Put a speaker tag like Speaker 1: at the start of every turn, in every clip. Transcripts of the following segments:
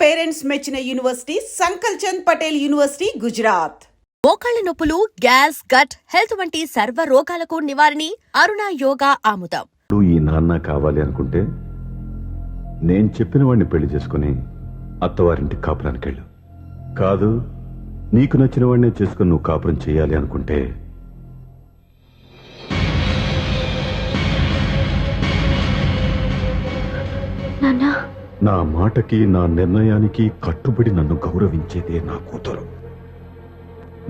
Speaker 1: Parents మెచ్చిన university సంకల్ Chand Patel university Gujarat.
Speaker 2: మోకాళ్ల నొప్పులు, గ్యాస్, గట్ హెల్త్ వంటి సర్వ రోగాలకు నివారణి అరుణ యోగా ఆముదం.
Speaker 3: ఈ నాన్న కావాలి అనుకుంటే నేను చెప్పిన వాడిని పెళ్లి చేసుకుని అత్తవారింటి కాపురానికి వెళ్ళు. కాదు, నీకు నచ్చిన వాడినే చేసుకుని నువ్వు కాపురం చేయాలి అనుకుంటే నా మాటకి, నా నిర్ణయానికి కట్టుబడి నన్ను గౌరవించేదే నా కూతురు.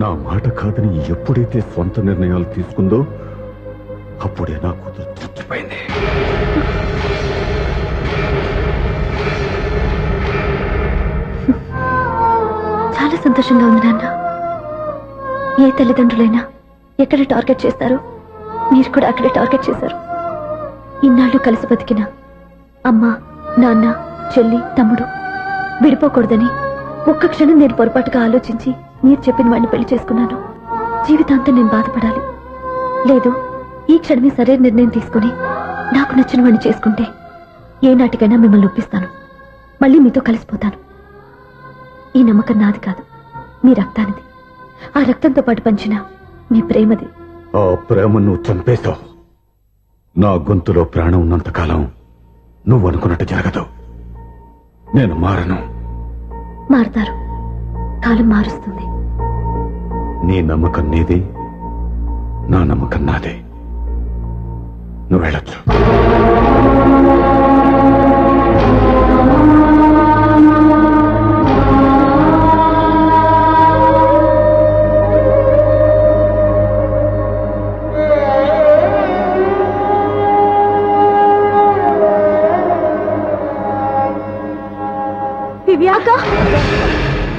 Speaker 3: నా మాట కాదని ఎప్పుడైతే స్వంత నిర్ణయాలు తీసుకుందో అప్పుడే నా కూతురు చచ్చిపోయింది.
Speaker 4: చాలా సంతోషంగా ఉంది నాన్న. ఏ తల్లిదండ్రులైనా ఎక్కడ టార్గెట్ చేస్తారో మీరు కూడా అక్కడే టార్గెట్ చేశారు. ఇన్నాళ్ళు కలిసి బతికిన అమ్మ, నాన్న, చెల్లి, తమ్ముడు విడిపోకూడదని ఒక్క క్షణం నేను పొరపాటుగా ఆలోచించి మీరు చెప్పిన వాడిని పెళ్లి చేసుకున్నాను. జీవితాంతం నేను బాధపడాలి. లేదు, ఈ క్షణమే సరైన నిర్ణయం తీసుకుని నాకు నచ్చిన వాడిని చేసుకుంటే ఏ నాటికైనా మిమ్మల్ని ఒప్పిస్తాను. మళ్ళీ మీతో కలిసిపోతాను. ఈ నమ్మకం నాది కాదు, మీ రక్తానిది. ఆ రక్తంతో పాటు పంచిన మీ ప్రేమది.
Speaker 3: ఆ ప్రేమ నువ్వు చంపేశావు. నా గొంతులో ప్రాణం ఉన్నంతకాలం నువ్వు అనుకున్నట్టు జరగదు. నేను మారను.
Speaker 4: మారుతారు, కాలం మారుస్తుంది.
Speaker 3: నీ నమ్మకం నీది, నా నమ్మకం నాదే. నువ్వు వెళ్ళొచ్చు.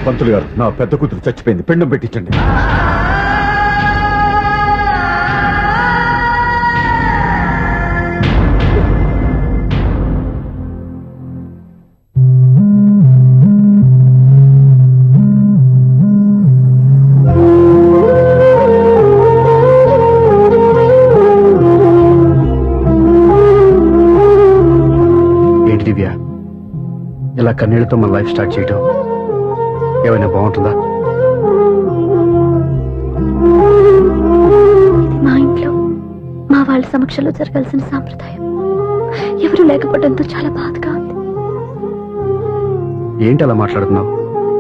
Speaker 3: పంతులు గారు, నా పెద్ద కూతురు చచ్చిపోయింది. పిండం పెట్టించండి.
Speaker 5: ఏంటి దివ్య, ఇలా కన్నీళ్లతో మన లైఫ్ స్టార్ట్ చేయటం ఏమైనా బాగుంటుందా?
Speaker 4: మా ఇంట్లో మా వాళ్ళ సమక్షంలో జరగాల్సిన సాంప్రదాయం ఎవరు లేకపోవడంతో చాలా బాధగా ఉంది.
Speaker 5: ఏంటి అలా మాట్లాడుతున్నావు?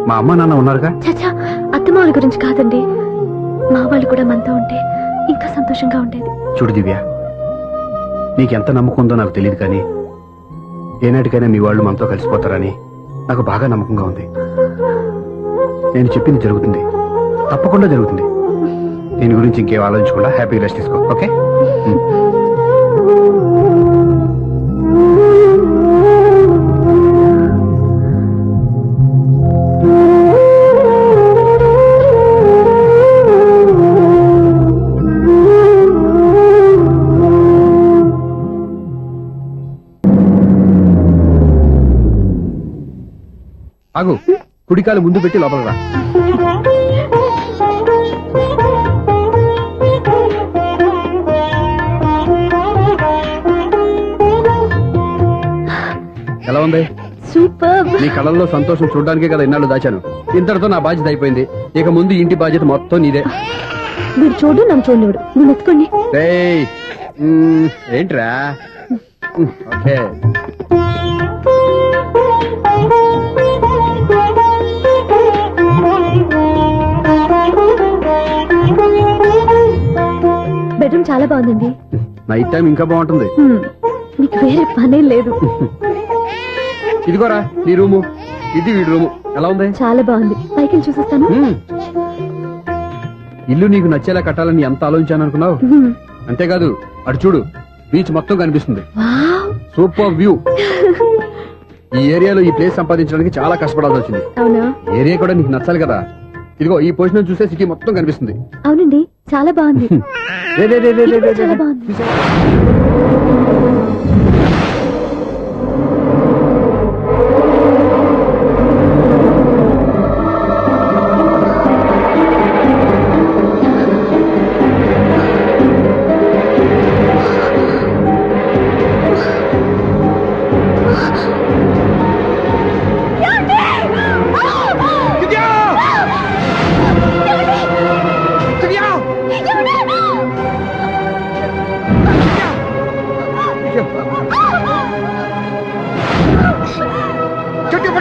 Speaker 5: మా అమ్మ నాన్న ఉన్నారుగా.
Speaker 4: చచ్చా, అత్తమాల గురించి కాదండి. మా వాళ్ళు కూడా మనతో ఉంటే ఇంకా సంతోషంగా ఉండేది.
Speaker 5: చూడు దివ్య, నీకెంత నమ్మకం ఉందో నాకు తెలియదు, కానీ ఏనాటికైనా మీ వాళ్ళు మనతో కలిసిపోతారని నాకు బాగా నమ్మకంగా ఉంది. నేను చెప్పింది జరుగుతుంది, తప్పకుండా జరుగుతుంది. దీని గురించి ఇంకేం ఆలోచించకుండా హ్యాపీ రెస్ట్ తీసుకో. ఓకే? ఆగు, కుడికాలు ముందు పెట్టి లోపల రా. ఎలా ఉంది?
Speaker 4: సూపర్.
Speaker 5: నీ కళ్ళల్లో సంతోషం చూడడానికే కదా ఇన్నాళ్ళు దాచాను. ఇంతటితో నా బాధ్యత అయిపోయింది. ఇక ముందు ఇంటి బాధ్యత మొత్తం నీదే.
Speaker 4: మీరు చూడు, నన్ను చూడనివ్వడు. నువ్వు ఎత్తుకోండి.
Speaker 5: ఏంట్రా? ఓకే.
Speaker 4: బెడ్రూమ్ చాలా బాగుందండి.
Speaker 5: నైట్ టైం ఇంకా బాగుంటుంది.
Speaker 4: మీకు వేరే పనే లేదు.
Speaker 5: ఇదిగోరా నీ రూము, ఇది వీడి రూము. ఎలా ఉంది?
Speaker 4: చాలా బాగుంది. పైకి చూసేస్తాను.
Speaker 5: ఇల్లు నీకు నచ్చేలా కట్టాలని ఎంత ఆలోచించాను అనుకున్నావు? అంతేకాదు, అటు చూడు, బీచ్ మొత్తం కనిపిస్తుంది. Super view. ఈ ఏరియాలో ఈ ప్లేస్ సంపాదించడానికి చాలా కష్టపడాల్సి వచ్చింది.
Speaker 4: అవునా?
Speaker 5: ఏరియా కూడా నీకు నచ్చాలి కదా. ఇదిగో ఈ పొజిషన్ చూస్తే సిటీ మొత్తం కనిపిస్తుంది.
Speaker 4: అవునండి, చాలా బాగుంది. చాలా బాగుంది.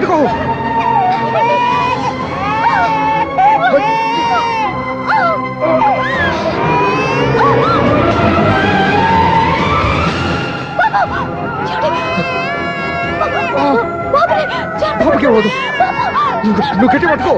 Speaker 5: పట్టుకో. బాబుకి ఇవ్వదు. నువ్వు గట్టి పట్టుకో.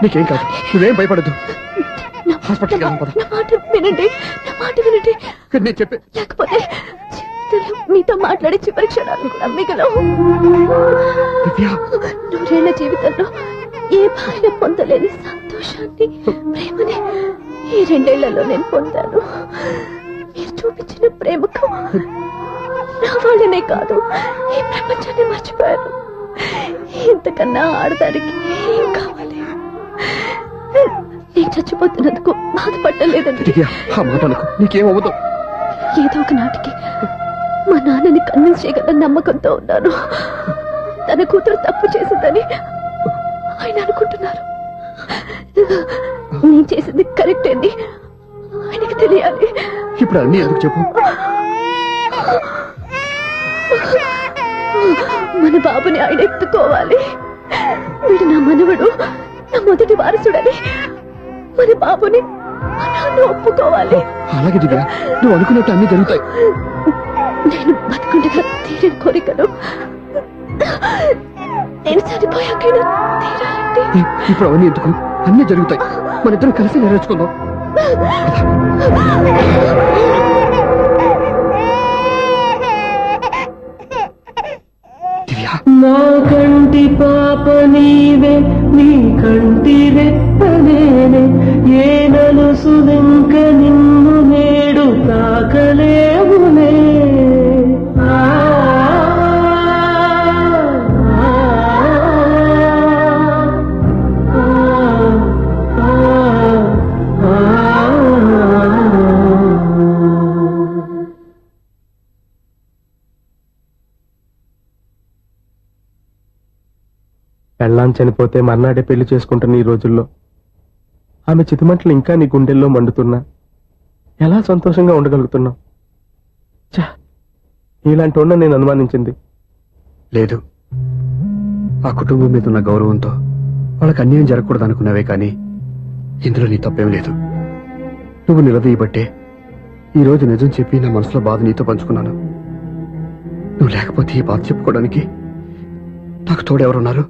Speaker 5: నీకేం కాదు, నువ్వేం భయపడద్దు. హాస్పిటల్కి వెళ్దాం పద.
Speaker 4: నా మాట వినండి, నా మాట వినండి.
Speaker 5: నేను చెప్పే
Speaker 4: లేకపోతే జీవితంలో మీతో మాట్లాడే చివరి క్షణాలు కూడా మిగలవు. నూరేళ్ల జీవితంలో ఏ భార్య పొందలేని సంతోషాన్ని, ప్రేమని ఈ 2 ఏళ్లలో నేను పొందాను. మీరు చూపించిన ప్రేమకు నా వాళ్ళనే కాదు, ఈ ప్రపంచాన్ని మర్చిపోయాను. ఇంతకన్నా ఆడదానికి ఏం కావాలి? నేను చచ్చిపోతున్నందుకు బాధపడలేదండి.
Speaker 5: ఆ మాట అనుకో, నీకేమవుతావు.
Speaker 4: ఏదో ఒక నాటికి మా నాన్నని కన్విన్స్ చేయగల నమ్మకంతో ఉన్నాను. తన కూతురు తప్పు చేసిందని ఆయన అనుకుంటున్నారు. నేను చేసింది కరెక్ట్ అని ఆయనకి తెలియాలి.
Speaker 5: ఇప్పుడు అన్నీ ఎందుకు చెప్పు.
Speaker 4: మన బాబుని ఆయన ఎత్తుకోవాలి. వీడు నా మనవడు, నా మొదటి వారసుడని మన బాబుని మా నాన్న ఒప్పుకోవాలి.
Speaker 5: అలాగే దివ్య, నువ్వు అనుకున్నట్టు అన్ని జరుగుతాయి.
Speaker 4: నేను బతుకుండగా తీరని కోరికలు నేను చనిపోయాకైనా తీరాలండి.
Speaker 5: ఇప్పుడు అవన్నీ ఎందుకు, అన్ని జరుగుతాయి. మన ఇద్దరం కలిసి నెరవేర్చుకుందాం.
Speaker 6: నా కంటి పాప నీవే, నీ కంటి రెప్పనేనే, ఏ నలుసులింక నిన్ను నేడు తాకలేవులే.
Speaker 7: పెళ్ళాం చనిపోతే మర్నాడే పెళ్లి చేసుకుంటున్న ఈ రోజుల్లో ఆమె చితిమంటలు ఇంకా నీ గుండెల్లో మండుతున్నా ఎలా సంతోషంగా ఉండగలుగుతున్నావు? చా, ఇలాంటి ఉన్న నేను అనుమానించింది
Speaker 5: లేదు. ఆ కుటుంబం మీద ఉన్న గౌరవంతో వాళ్ళకి అన్యాయం జరగకూడదు అనుకున్నావే కానీ ఇందులో నీ తప్పేం లేదు. నువ్వు నిలదీయబట్టే ఈ రోజు నిజం చెప్పి నా మనసులో బాధ నీతో పంచుకున్నాను. నువ్వు లేకపోతే ఈ బాధ చెప్పుకోవడానికి నాకు తోడెవరున్నారు?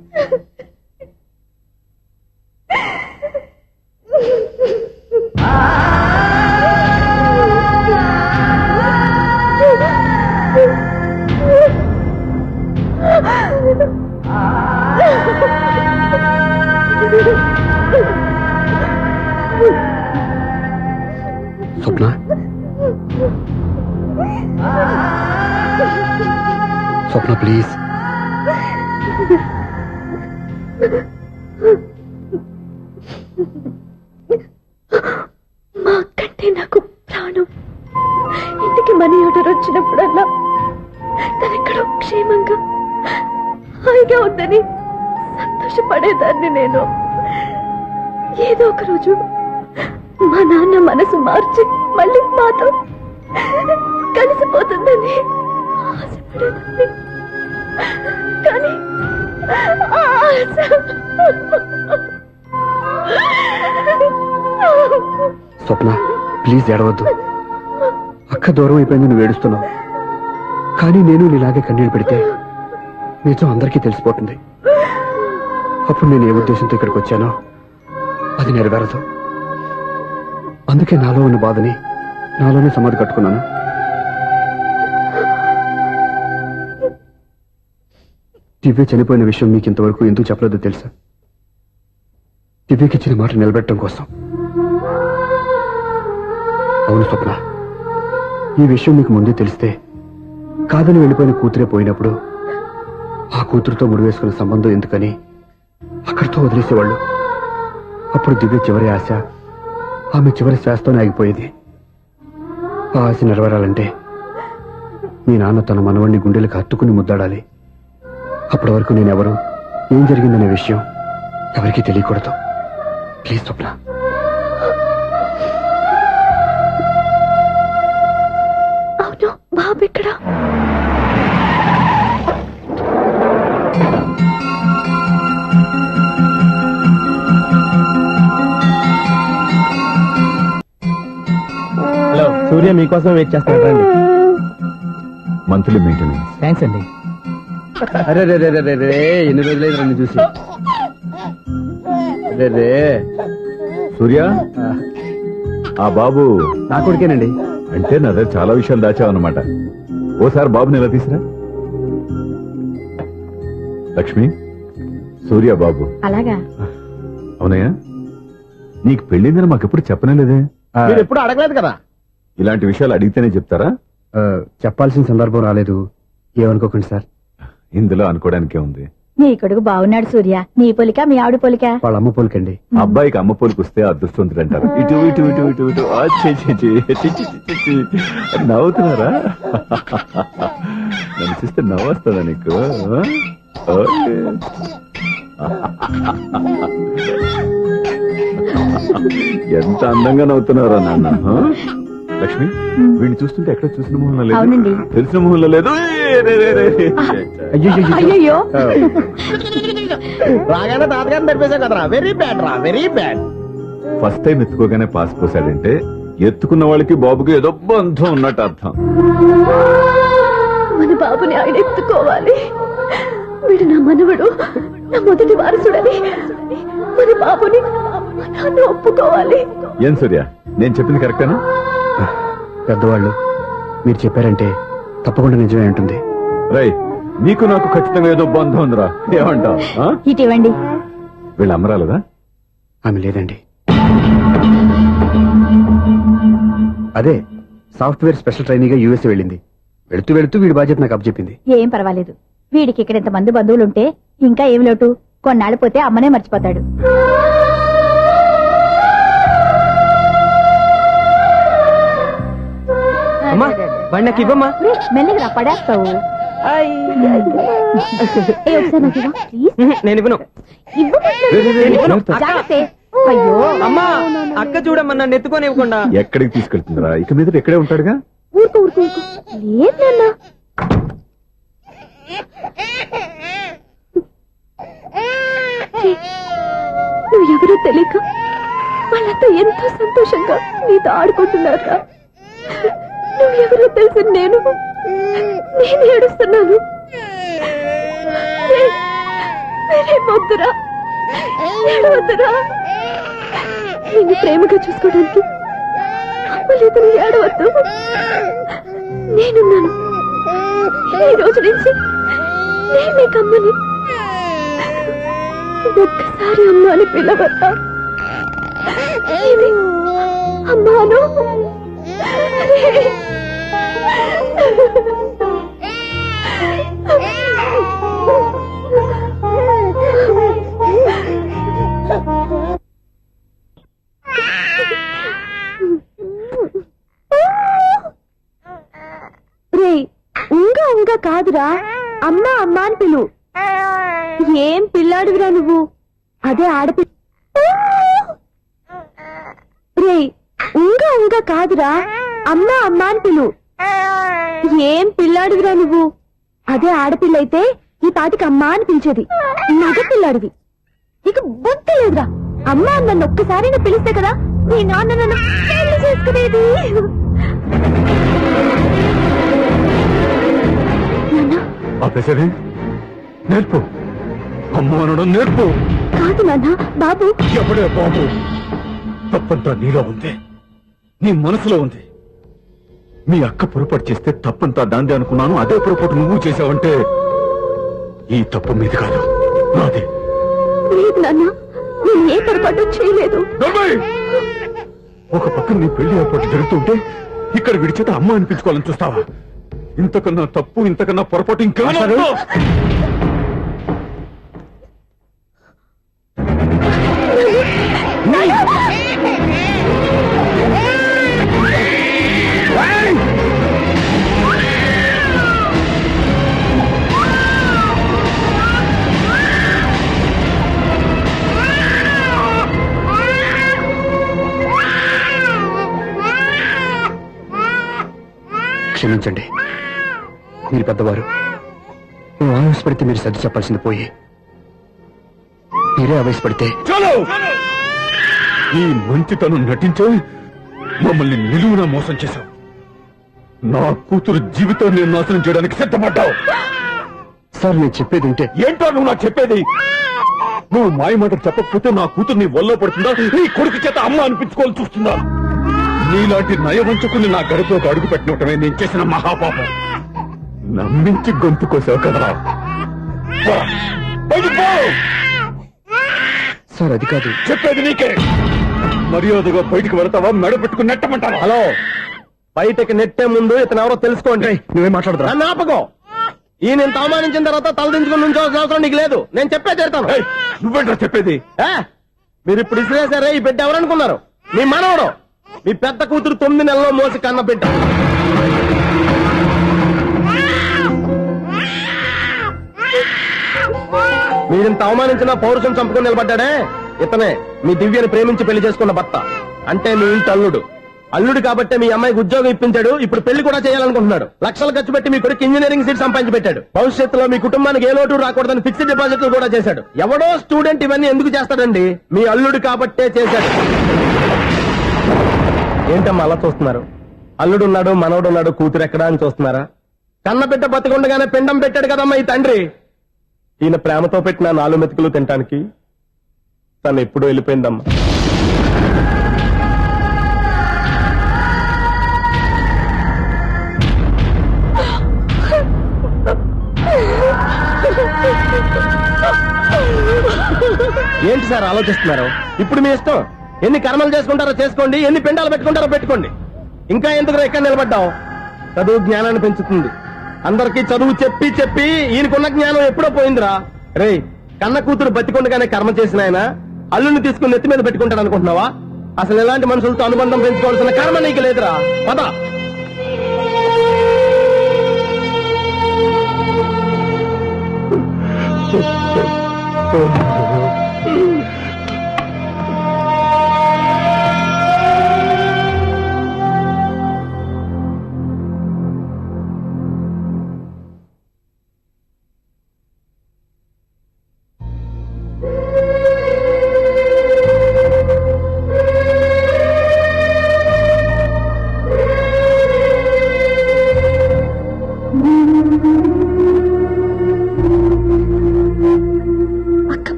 Speaker 5: స్వప్న, స్వప్న ప్లీజ్.
Speaker 4: మా అక్కంటే నాకు ప్రాణం. ఇంటికి మనీ ఆర్డర్ వచ్చినప్పుడల్లా తనెక్కడో క్షేమంగా హాయిగా ఉందని సంతోషపడేదాన్ని నేను. ఏదో ఒక రోజు మా నాన్న మనసు మార్చి మళ్ళీ మాతో కలిసిపోతుందని ఆశపడేదాన్ని. కానీ
Speaker 5: స్వప్న ప్లీజ్ ఏడవద్దు. అక్క దూరం అయిపోయింది, నువ్వు ఏడుస్తున్నావు. కానీ నేను నీలాగే కన్నీళ్ళు పెడితే నిజం అందరికీ తెలిసిపోతుంది. అప్పుడు నేను ఏ ఉద్దేశంతో ఇక్కడికి వచ్చానో అది నెరవేరదు. అందుకే నాలో ఉన్న బాధని నాలోనే సమాధి కట్టుకున్నాను. దివ్య చనిపోయిన విషయం మీకు ఇంతవరకు ఎందుకు చెప్పలేదో తెలుసా? దివ్యకి ఇచ్చిన మాట నిలబెట్టడం కోసం. అవును స్వప్న, ఈ విషయం మీకు ముందే తెలిస్తే కాదని వెళ్ళిపోయిన కూతురే పోయినప్పుడు ఆ కూతురుతో ముడివేసుకున్న సంబంధం ఎందుకని అక్కడితో వదిలేసేవాళ్ళు. అప్పుడు దివ్య చివరి ఆశ ఆమె చివరి శ్వాసతోనే ఆగిపోయేది. ఆ ఆశ నెరవేరాలంటే మీ నాన్న తన మనవణ్ణి గుండెలకు హత్తుకుని ముద్దాడాలి. అప్పటి వరకు నేనెవరు, ఏం జరిగిందనే విషయం ఎవరికీ తెలియకూడదు. ప్లీజ్ స్వప్న.
Speaker 4: అవును, బాబు ఇక్కడ.
Speaker 7: హలో, సూర్య మీకోసం వెయిట్ చేస్తాను, రండి.
Speaker 3: Monthly maintenance.
Speaker 7: థ్యాంక్స్ అండి.
Speaker 5: అరే రే రే రే రే, ఎన్ని రోజులైంది రండి చూసి. రే రే,
Speaker 3: సూర్య, ఆ బాబు
Speaker 5: నా కొడుకేనండి.
Speaker 3: అంటే నా దగ్గర చాలా విషయాలు దాచావన్నమాట. ఓసారి బాబుని ఎలా తీసురా. లక్ష్మి, సూర్య బాబు.
Speaker 4: అలాగా?
Speaker 3: అవునయ్యా, నీకు పెళ్ళిందని మాకెప్పుడు చెప్పనే లేదే.
Speaker 7: మీరు ఎప్పుడు అడగలేదు కదా.
Speaker 3: ఇలాంటి విషయాలు అడిగితేనే చెప్తారా?
Speaker 5: చెప్పాల్సిన సందర్భం రాలేదు, ఏమనుకోకండి సార్.
Speaker 3: ఇందులో అనుకోవడానికే ఉంది.
Speaker 4: నీ కొడుకు బాగున్నాడు సూర్య. నీ పొలిక మీ ఆవిడ పొలిక?
Speaker 5: వాళ్ళ అమ్మ పోలికండి.
Speaker 3: అబ్బాయికి అమ్మ పోలికి వస్తే అదృష్టవంతుడు అంటారు. ఇటు ఇటు ఇటు ఇటు ఇటు ఆ, ఛీ, ఛీ, ఛీ, ఛీ, ఛీ, ఛీ, ఛీ. నవ్వుతున్నారా? నన్ను చూస్తే నవ్వు వస్తుందా నీకు? ఓకే. ఎంత అందంగా నవ్వుతున్నారా నాన్న. లక్ష్మి, వీడిని చూస్తుంటే ఎక్కడ చూసిన మొహంలో
Speaker 4: అవునండి.
Speaker 3: లేదు, తెలిసిన మొహంలో లేదు. ఏ, రే, రే, రే, రే.
Speaker 4: అయ్యో,
Speaker 7: రాగానే తాతగారిని తెరిపేశాం కదరా. వెరీ బ్యాడ్ రా, వెరీ బ్యాడ్.
Speaker 3: ఫస్ట్ టైం ఎత్తుకోగానే పాస్ పోసాడంటే ఎత్తుకున్న వాళ్ళకి బాబుకి ఏదో బంధం ఉన్నట్టు అర్థం.
Speaker 4: మన బాబుని ఆయన ఎత్తుకోవాలి. వీడు నా మనవడు, నా మొదటి వారసుడని మన బాబుని మా నాన్న ఒప్పుకోవాలి.
Speaker 3: ఏం సూర్య, నేను చెప్పింది కరెక్టేనా?
Speaker 5: పెద్దవాళ్ళు మీరు చెప్పారంటే తప్పకుండా నిజమే ఉంటుంది.
Speaker 3: రై, నీకు నాకు ఖచ్చితంగా ఏదో బంధం ఉందిరా. ఏమంటావు?
Speaker 4: ఇటివ్వండి.
Speaker 3: వీళ్ళు అమ్మరాలదా?
Speaker 5: ఆమె లేదండి. అదే సాఫ్ట్వేర్ స్పెషల్ ట్రైనింగ్ గా యూఎస్ వెళ్ళింది. వెళుతూ వెళుతూ వీడి బాధ్యత నాకు అప్పచెప్పింది.
Speaker 4: ఏం పర్వాలేదు. వీడికి ఇక్కడ ఇంతమంది బంధువులుంటే ఇంకా ఏమి లోటు. కొన్నాళ్ళు పోతే అమ్మనే మర్చిపోతాడు.
Speaker 7: అమ్మా, వాడి నాకు ఇవ్వమ్మా.
Speaker 4: మెల్లగా పడేస్తావు.
Speaker 7: నేను ఇవ్వను.
Speaker 4: అయ్యో
Speaker 7: అమ్మా, అక్క చూడమ్మా, నన్ను ఎత్తుకొని ఇవ్వకుండా.
Speaker 3: ఎక్కడికి తీసుకెళ్తుందిరా? ఇక మీద ఎక్కడే ఉంటాడుగా.
Speaker 4: ఊరుకో ఊరుకో ఊరుకో. లేదు నాన్న. నువ్వెవరో తెలియక వాళ్ళంతా ఎంతో సంతోషంగా నీతో ఆడుకుంటున్నారా? నువ్వెవరో తెలిసి నేను ఏడుస్తున్నాను. వద్దురా, ఏడవద్దురా. నిన్ను ప్రేమగా చూసుకోవడానికి అమ్మలేదు, నువ్వు ఏడవద్దు. నేనున్నాను. ఈ రోజు నుంచి నేను నీకు అమ్మని. ఒక్కసారి అమ్మ అని పిలవద్దా? అమ్మాను. రే, ఉంగా కాదురా, అమ్మ అమ్మ అని పిలు. ఏం పిల్లాడురా నువ్వు? అదే ఆడపిల్ల. రే, ఉంగా కాదురా, అమ్మ అమ్మ అని పిలు. ఏం పిల్లాడురా నువ్వు? అదే ఆడపిల్ల అయితే ఈ పాటికి అమ్మ అని పిలిచేది. మగ పిల్లాడివి. నీకు బుద్ధి లేదురా. అమ్మ నన్ను ఒక్కసారైనా పిలిస్తే కదా నీ నాన్న నన్ను పెళ్లి చేసుకునేది.
Speaker 3: ఆపేసరే, నేర్పు. అమ్మ అనడం నేర్పు.
Speaker 4: కాదు నాన్న, బాబు.
Speaker 3: ఎవడే బాబు? తప్పంతా నీలో ఉంది, నీ మనసులో ఉంది. మీ అక్క పొరపాటు చేస్తే తప్పంతా దాందే అనుకున్నాను. అదే పొరపాటు నువ్వు చేసావంటే ఈ తప్పు మీది కాదు, నాదే.
Speaker 4: లేదు నాన్న, నేను ఏ పొరపాటు చేయలేదు.
Speaker 3: ఒక పక్కన నీ పెళ్లి ఏర్పాటు జరుగుతుంటే ఇక్కడ విడిచేత అమ్మ అనిపించుకోవాలని చూస్తావా? ఇంతకన్నా తప్పు, ఇంతకన్నా పొరపాటు ఇంకా
Speaker 5: క్షమించండి, మీరు పెద్దవారు. నేను ఆవేశపడితే మీరు సర్ది చెప్పాల్సింది పోయి మీరే ఆవేశపడితే.
Speaker 3: చాలు! ఈ మంచితనం నటించే మమ్మల్ని నిలువున మోసం చేశావు. నా కూతురు జీవితాన్ని నాశనం చేయడానికి సిద్ధపడ్డావు.
Speaker 5: సార్, నేను చెప్పేది ఉంటే.
Speaker 3: ఏంటో నువ్వు నాకు చెప్పేది? నువ్వు మాయ మాట చెప్పకపోతే నా కూతురు నీ వల్ల పడుతుందా, నీ కొడుకు చేత అమ్మ అనిపించుకోవాలని చూస్తుందా? నీలాంటి నయవంచుకుని నా గడపలోకి అడుగు పెట్టినటమే నేను చేసిన మహాపాపం. నమ్మించి గొంతు కోసావు కదా.
Speaker 5: సార్, అది కాదు.
Speaker 3: చెప్పేది నీకే. మర్యాదగా బయటికి వెళతావా, మెడ పెట్టుకుని నెట్టమంటావా?
Speaker 7: హలో, బయటకి నెట్టే ముందు ఇతను ఎవరో తెలుసుకోండి.
Speaker 5: నువ్వేం మాట్లాడతా?
Speaker 7: నన్ను ఆపకో. ఈయన ఇంత అవమానించిన తర్వాత తలదించుకుని నుంచోవాల్సిన అవసరం నీకు లేదు. నేను చెప్పే చేస్తాను.
Speaker 3: నువ్వేంటో చెప్పేది?
Speaker 7: మీరు ఇప్పుడు ఇసిరేసారే, ఈ బిడ్డ ఎవరనుకున్నారు? మీ మనవడు, మీ పెద్ద కూతురు 9 నెలల్లో మోసి కన్న బిడ్డ. మీరింత అవమానించిన పౌరుషం చంపుకొని నిలబడ్డాడే, ఇతనే మీ దివ్యని ప్రేమించి పెళ్లి చేసుకున్న భర్త. అంటే మీ ఇంటి అల్లుడు. అల్లుడు కాబట్టే మీ అమ్మాయికి ఉద్యోగం ఇప్పించాడు. ఇప్పుడు పెళ్లి కూడా చేయాలనుకుంటున్నాడు. లక్షలు ఖర్చు పెట్టి మీ కొడుకు ఇంజనీరింగ్ సీట్ సంపాదించి పెట్టాడు. భవిష్యత్తులో మీ కుటుంబానికి ఏ లోటు రాకూడదని ఫిక్స్డ్ డిపాజిట్లు కూడా చేశాడు. ఎవడో స్టూడెంట్ ఇవన్నీ ఎందుకు చేస్తాడండి? మీ అల్లుడు కాబట్టే చేశాడు. ఏంటమ్మా అలా చూస్తున్నారు? అల్లుడు ఉన్నాడు, మనవడు ఉన్నాడు, కూతురు ఎక్కడా అని చూస్తున్నారా? కన్నబిడ్డ బతికుండగానే పిండం పెట్టాడు కదమ్మా ఈ తండ్రి. ఈయన ప్రేమతో పెట్టిన 4 మెతుకులు తినటానికి తను ఎప్పుడూ వెళ్ళిపోయిందమ్మా. ఏంటి సార్ ఆలోచిస్తున్నారు? ఇప్పుడు మీ ఇష్టం. ఎన్ని కర్మలు చేసుకుంటారో చేసుకోండి, ఎన్ని పిండాలు పెట్టుకుంటారో పెట్టుకోండి. ఇంకా ఎందుకు ఎక్కడ నిలబడ్డావు? చదువు జ్ఞానాన్ని పెంచుతుంది. అందరికీ చదువు చెప్పి చెప్పి ఈయనకున్న జ్ఞానం ఎప్పుడో పోయిందిరా. రే, కన్న కూతురు బతికొండగానే కర్మ చేసిన ఆయన అల్లుని తీసుకుని నెత్తి మీద పెట్టుకుంటాడు అనుకుంటున్నావా? అసలు ఎలాంటి మనుషులతో అనుబంధం పెంచుకోవాల్సిన కర్మ నీకు లేదురా. పద.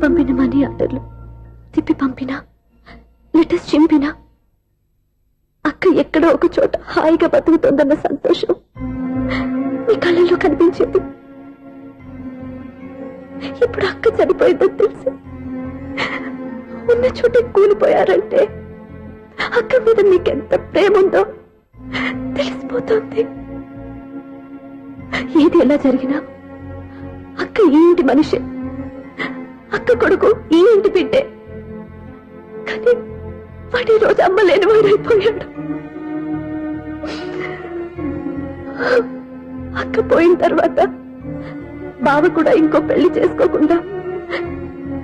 Speaker 4: పంపిన మనీ ఆర్డర్లు తిప్పి పంపినా, లెటర్స్ చింపినా, అక్క ఎక్కడో ఒక చోట హాయిగా బతుకుతుందన్న సంతోషం మీ కళ్ళలో కనిపించేది. ఇప్పుడు అక్క చనిపోయిందని తెలిసి ఉన్న చోట కూలిపోయారంటే అక్క మీద మీకెంత ప్రేమ ఉందో తెలిసిపోతుంది. ఏది ఎలా జరిగినా అక్క ఈ ఇంటి మనిషి, అక్క కొడుకు ఈ ఇంటి బిడ్డే. కానీ వాడి రోజు అమ్మ లేని వాడైపోయాడు. అక్క పోయిన తర్వాత బావ కూడా ఇంకో పెళ్లి చేసుకోకుండా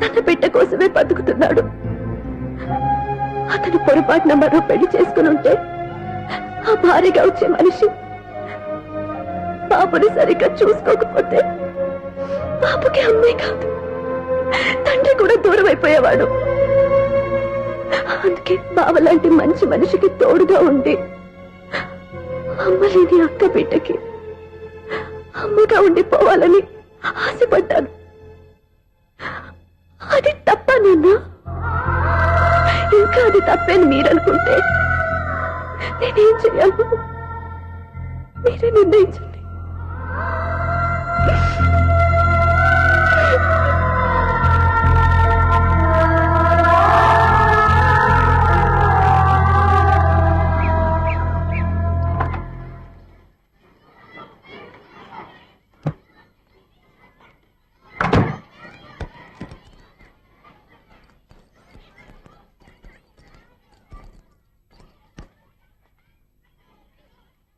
Speaker 4: తన బిడ్డ కోసమే బతుకుతున్నాడు. అతను పొరపాటున మరో పెళ్లి చేసుకుని ఉంటే ఆ భార్యగా వచ్చే మనిషి బాబుని సరిగ్గా చూసుకోకపోతే బాబుకి అమ్మే కాదు తండ్రి కూడా దూరం అయిపోయేవాడు. అందుకే బావలాంటి మంచి మనిషికి తోడుగా ఉండి అమ్మ లేని అక్క బిడ్డకి అమ్మగా ఉండిపోవాలని ఆశపడ్డాను. అది తప్ప నాన్న? ఇంకా అది తప్పేని మీరనుకుంటే నేనేం చేయాలి? మీరే నిర్ణయించండి.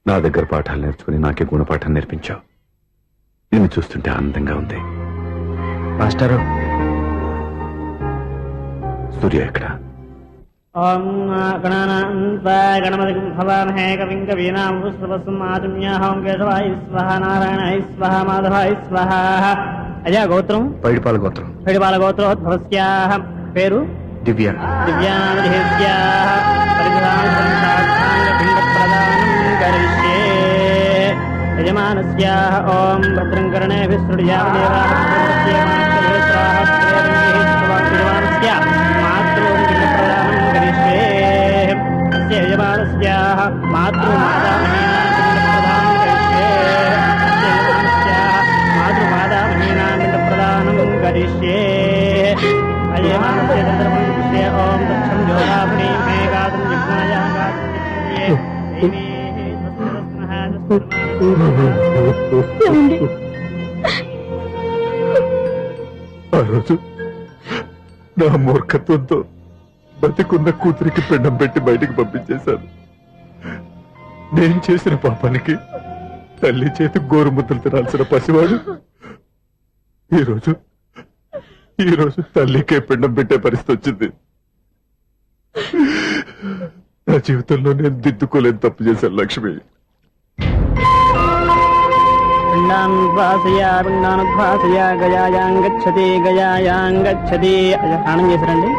Speaker 3: నా దగ్గర పాఠాలు నేర్చుకుని నాకే గుణపాఠం నేర్పించావు. నిన్ను చూస్తుంటే ఆనందంగా ఉంది.
Speaker 5: మాస్టారు,
Speaker 3: సూర్య ఎక్కడ?
Speaker 6: ఓం గణపతి భవామహే కవిం కవీనాం పుష్పవస్మాతుమ్యాహం కేశవాయ స్వహ నారాయణాయ స్వహ మాధవాయ స్వహ. అజా గోత్రం
Speaker 5: పైడిపాల గోత్రం.
Speaker 6: పైడిపాల గోత్రోద్భవస్యాః. పేరు
Speaker 5: దివ్య.
Speaker 6: దివ్యానామధేస్యాః. పరిధానాంగపిండప్రదానం కరిష్యే. యజమానస్యాః ఓం భద్రం కర్ణేభిः శృణుయామదేవాः. యజమానస్యాః మాతృమాతామహీనాం పిండప్రదానం కరిష్యే. అజయమానస్య చంద్రమంత్య ఓం దక్షం జ్యోతాపుణీ మే గాతుం జిహ్నాయ గాతుం
Speaker 3: ఆ రోజు నా మూర్ఖత్వంతో బతికున్న కూతురికి పిండం పెట్టి బయటికి పంపించేశాను. నేను చేసిన పాపానికి తల్లి చేతి గోరుముద్దలు తినాల్సిన పసివాడు ఈరోజు తల్లికే పిండం పెట్టే పరిస్థితి వచ్చింది. నా జీవితంలో నేను దిద్దుకోలేని తప్పు చేశాను లక్ష్మి.
Speaker 6: పిండానుద్వాసయ గయాయాం గచ్చతి. స్నానం చేశారండి.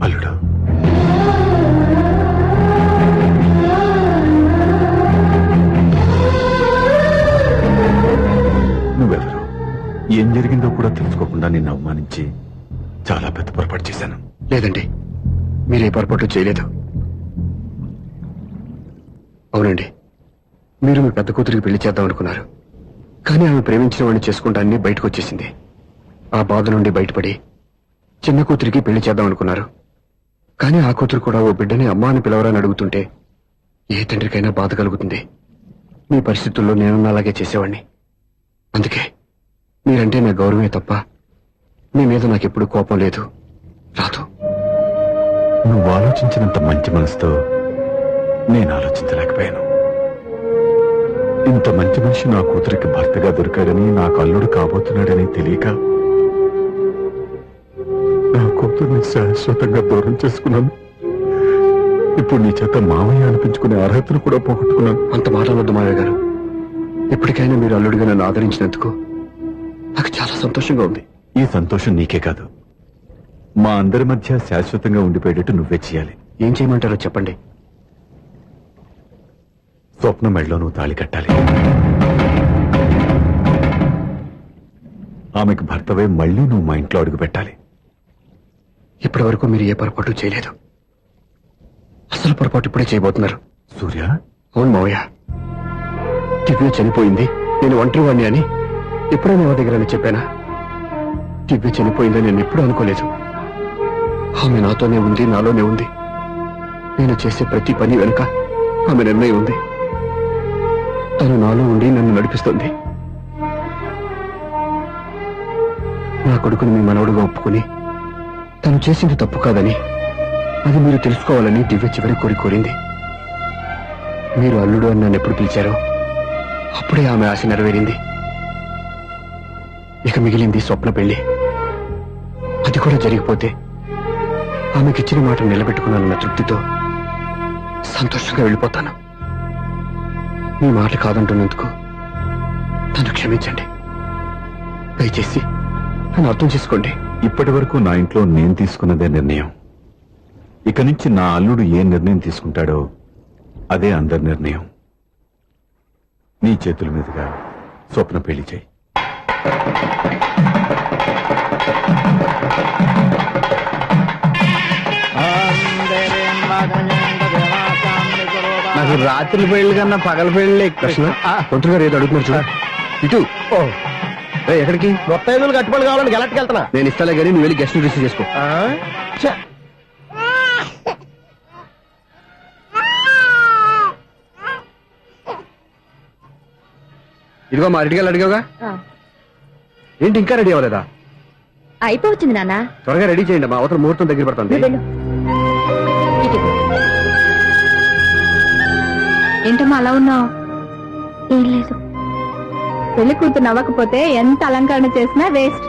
Speaker 3: అల్లుడు, నువ్వెవరు? ఏం జరిగిందో కూడా తెలుసుకోకుండా నిన్ను అవమానించి చాలా పెద్ద పొరపాటు చేశాను.
Speaker 5: లేదండి, మీరు ఏ పొరపాటు చేయలేదు. అవునండి, మీరు మీ పెద్ద కూతురికి పెళ్లి చేద్దాం అనుకున్నారు. కానీ ఆమె ప్రేమించిన వాడిని చేసుకుంటానని బయటకు వచ్చేసింది. ఆ బాధ నుండి బయటపడి చిన్న కూతురికి పెళ్లి చేద్దాం అనుకున్నారు. కానీ ఆ కూతురు కూడా ఓ బిడ్డని అమ్మా అని పిలవరని అడుగుతుంటే ఏ తండ్రికైనా బాధ కలుగుతుంది. మీ పరిస్థితుల్లో నేను అలాగే చేసేవాడిని. అందుకే మీరంటే నా గౌరవమే తప్ప మీ మీద నాకెప్పుడు కోపం లేదు, రాదు.
Speaker 3: నువ్వు ఆలోచించినంత మంచి మనసుతో నేను ఆలోచించలేకపోయాను. ఇంత మంచి మనిషి నా కూతురికి భర్తగా దొరికాడని, నాకు అల్లుడు కాబోతున్నాడని తెలియక నా కూతుర్ని శాశ్వతంగా దూరం చేసుకున్నాను. ఇప్పుడు నీ చేత మావయ్య అనిపించుకునే అర్హతను కూడా పోగొట్టుకున్నాను.
Speaker 5: అంత మాట్లాడొద్దు మావయ్య గారు. ఇప్పటికైనా మీరు అల్లుడిగా నన్ను ఆదరించినందుకు నాకు చాలా సంతోషంగా ఉంది.
Speaker 3: ఈ సంతోషం నీకే కాదు, మా అందరి మధ్య శాశ్వతంగా ఉండిపోయేటట్టు నువ్వే చేయాలి.
Speaker 5: ఏం చేయమంటారో చెప్పండి.
Speaker 3: స్వప్న మెడలో నువ్వు తాళి కట్టాలి. ఆమెకు భర్తవే మళ్ళీ నువ్వు మా ఇంట్లో అడుగు పెట్టాలి.
Speaker 5: ఇప్పటి వరకు మీరు ఏ పొరపాటు చేయలేదు. అసలు పొరపాటు ఇప్పుడే చేయబోతున్నారు.
Speaker 3: సూర్య,
Speaker 5: అవును మావయ్య, దివ్య చనిపోయింది, నేను ఒంటరివాణ్ణి అని ఎప్పుడైనా ఎవరి దగ్గర చెప్పానా? దివ్య చనిపోయిందని నేను ఎప్పుడూ అనుకోలేదు. ఆమె నాతోనే ఉంది, నాలోనే ఉంది. నేను చేసే ప్రతి పని వెనుక ఆమె నిర్ణయం ఉంది. తను నాలో ఉండి నన్ను నడిపిస్తుంది. నా కొడుకుని మీ మనవడుగా ఒప్పుకుని తను చేసింది తప్పు కాదని, అది మీరు తెలుసుకోవాలని దివ్య చివరి కోరింది. మీరు అల్లుడు అని నన్ను ఎప్పుడు పిలిచారో అప్పుడే ఆమె ఆశ నెరవేరింది. ఇక మిగిలింది స్వప్న పెళ్లి. అది కూడా జరిగిపోతే ఆమెకిచ్చిన మాట నిలబెట్టుకున్నానన్న తృప్తితో సంతోషంగా వెళ్ళిపోతాను. మీ మాట కాదంటున్నందుకు నన్ను క్షమించండి. దయచేసి నన్ను అర్థం చేసుకోండి.
Speaker 3: ఇప్పటి వరకు నా ఇంట్లో నేను తీసుకున్నదే నిర్ణయం. ఇక నుంచి నా అల్లుడు ఏ నిర్ణయం తీసుకుంటాడో అదే అందరి నిర్ణయం. నీ చేతుల మీదుగా స్వప్న పెళ్లి చేయి.
Speaker 6: ఓం దేవేం వాదన
Speaker 5: రాత్రి పెళ్లి కన్నా పగల పెళ్లి కృష్ణ మంత్రి గారు ఏదో అడుగుతున్నారు చూడ ఇటు రేయ్, ఎక్కడికి
Speaker 7: మొత్తం ఐదు కట్టుబడి కావాలని గెలట్కి వెళ్తున్నా
Speaker 5: నేను ఇస్తాలే కానీ నువ్వు వెళ్ళి గెస్ట్ రిసీవ్ చేసుకో ఇదిగో మా రెడీగా అడిగావుగా ఏంటి ఇంకా రెడీ అవ్వలేదా
Speaker 4: అయిపోవచ్చింది నాన్న
Speaker 5: త్వరగా రెడీ చేయండి మా అవతల ముహూర్తం దగ్గర పడుతుంది
Speaker 4: ఏంటమ్మా అలా ఉన్నావు? ఏం లేదు. పెళ్లి కూతురు నవ్వకపోతే ఎంత అలంకరణ చేసినా వేస్ట్.